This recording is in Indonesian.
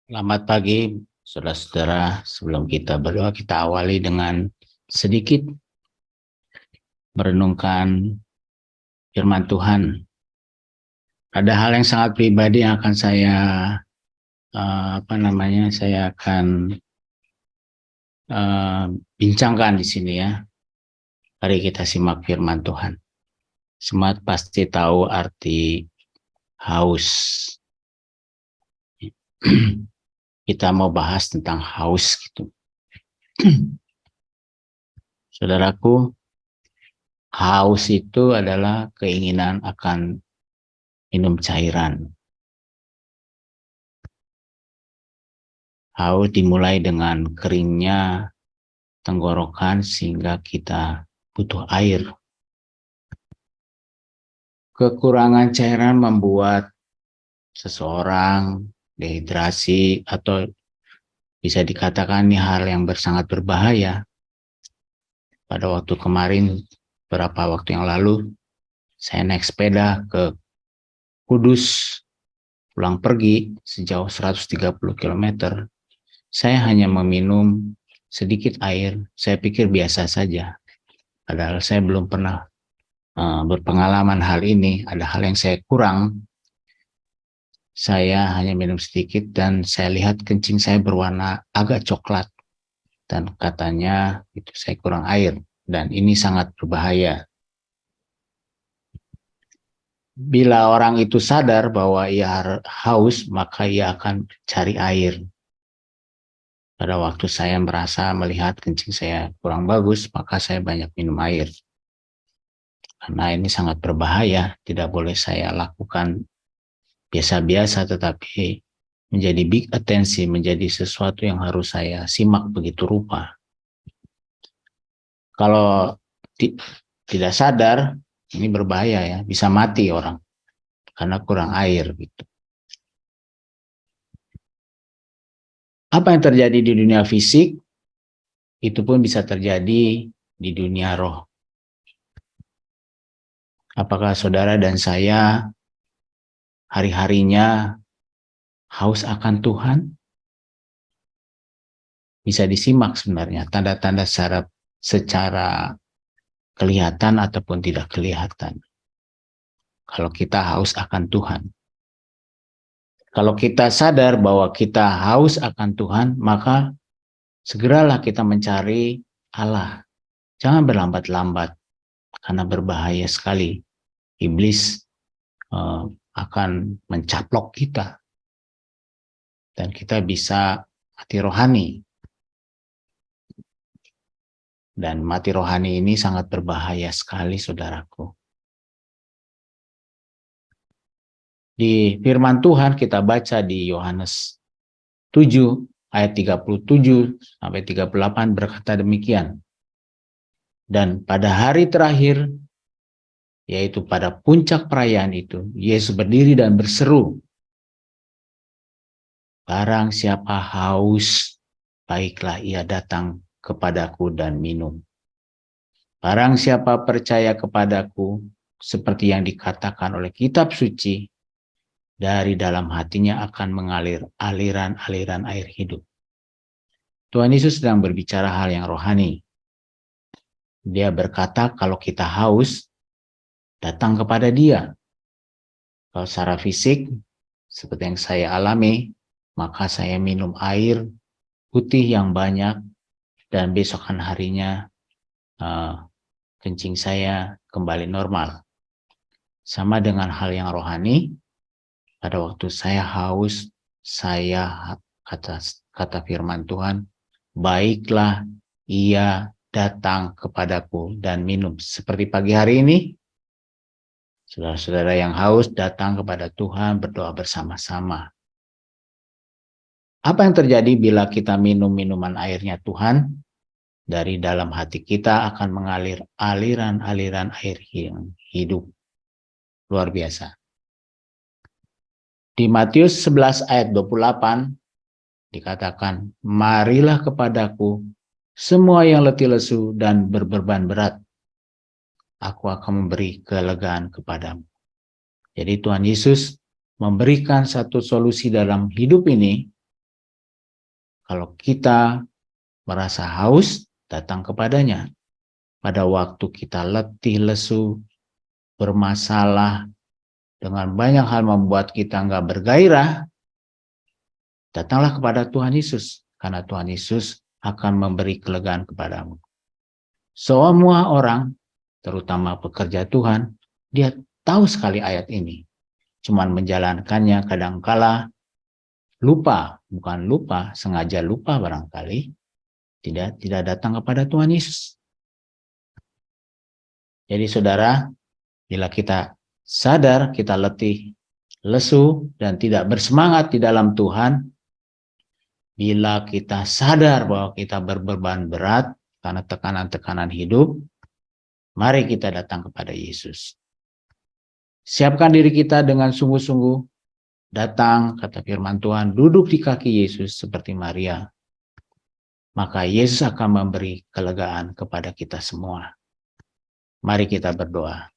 Selamat pagi, saudara-saudara. Sebelum kita berdoa, kita awali dengan sedikit merenungkan firman Tuhan. Ada hal yang sangat pribadi yang akan saya akan eh, bincangkan di sini ya. Mari kita simak firman Tuhan. Semua pasti tahu arti haus. Kita mau bahas tentang haus gitu. Saudaraku, haus itu adalah keinginan akan minum cairan. Haus dimulai dengan keringnya tenggorokan sehingga kita butuh air. Kekurangan cairan membuat seseorang dehidrasi atau bisa dikatakan ini hal yang sangat berbahaya. Pada waktu kemarin, beberapa waktu yang lalu, saya naik sepeda ke Kudus, pulang pergi sejauh 130 km. Saya hanya meminum sedikit air, saya pikir biasa saja. Padahal saya belum pernah berpengalaman hal ini, ada hal yang saya kurang. Saya hanya minum sedikit dan saya lihat kencing saya berwarna agak coklat. Dan katanya itu saya kurang air. Dan ini sangat berbahaya. Bila orang itu sadar bahwa ia haus, maka ia akan cari air. Pada waktu saya merasa melihat kencing saya kurang bagus, maka saya banyak minum air. Karena ini sangat berbahaya, tidak boleh saya lakukan biasa-biasa, tetapi menjadi big attention, menjadi sesuatu yang harus saya simak begitu rupa. Kalau tidak sadar, ini berbahaya ya, bisa mati orang karena kurang air gitu. Apa yang terjadi di dunia fisik, itu pun bisa terjadi di dunia roh. Apakah saudara dan saya hari-harinya haus akan Tuhan? Bisa disimak sebenarnya tanda-tanda secara kelihatan ataupun tidak kelihatan. Kalau kita haus akan Tuhan. Kalau kita sadar bahwa kita haus akan Tuhan, maka segeralah kita mencari Allah. Jangan berlambat-lambat, karena berbahaya sekali. Iblis akan mencaplok kita. Dan kita bisa mati rohani. Dan mati rohani ini sangat berbahaya sekali, saudaraku. Di firman Tuhan kita baca di Yohanes 7 ayat 37 sampai 38 berkata demikian. Dan pada hari terakhir, yaitu pada puncak perayaan itu, Yesus berdiri dan berseru, barang siapa haus, baiklah ia datang kepadaku dan minum. Barang siapa percaya kepadaku, seperti yang dikatakan oleh kitab suci, dari dalam hatinya akan mengalir aliran-aliran air hidup. Tuhan Yesus sedang berbicara hal yang rohani. Dia berkata kalau kita haus, datang kepada Dia. Kalau secara fisik, seperti yang saya alami, maka saya minum air putih yang banyak dan besokan harinya kencing saya kembali normal. Sama dengan hal yang rohani, pada waktu saya haus, saya kata firman Tuhan, baiklah ia datang kepadaku dan minum. Seperti pagi hari ini, saudara-saudara yang haus datang kepada Tuhan, berdoa bersama-sama. Apa yang terjadi bila kita minum minuman airnya Tuhan? Dari dalam hati kita akan mengalir aliran-aliran air yang hidup. Luar biasa. Di Matius 11 ayat 28 dikatakan, marilah kepadaku semua yang letih lesu dan berbeban berat. Aku akan memberi kelegaan kepadamu. Jadi Tuhan Yesus memberikan satu solusi dalam hidup ini Kalau kita merasa haus, datang kepadanya. Pada waktu kita letih, lesu, bermasalah, dengan banyak hal membuat kita nggak bergairah, datanglah kepada Tuhan Yesus. Karena Tuhan Yesus akan memberi kelegaan kepadamu. Semua orang, terutama pekerja Tuhan, dia tahu sekali ayat ini. Cuman menjalankannya kadangkala lupa, bukan lupa, sengaja lupa barangkali, tidak datang kepada Tuhan Yesus. Jadi saudara, bila kita sadar kita letih, lesu, dan tidak bersemangat di dalam Tuhan, bila kita sadar bahwa kita berbeban berat karena tekanan-tekanan hidup, mari kita datang kepada Yesus. Siapkan diri kita dengan sungguh-sungguh, datang, kata firman Tuhan, duduk di kaki Yesus seperti Maria. Maka Yesus akan memberi kelegaan kepada kita semua. Mari kita berdoa.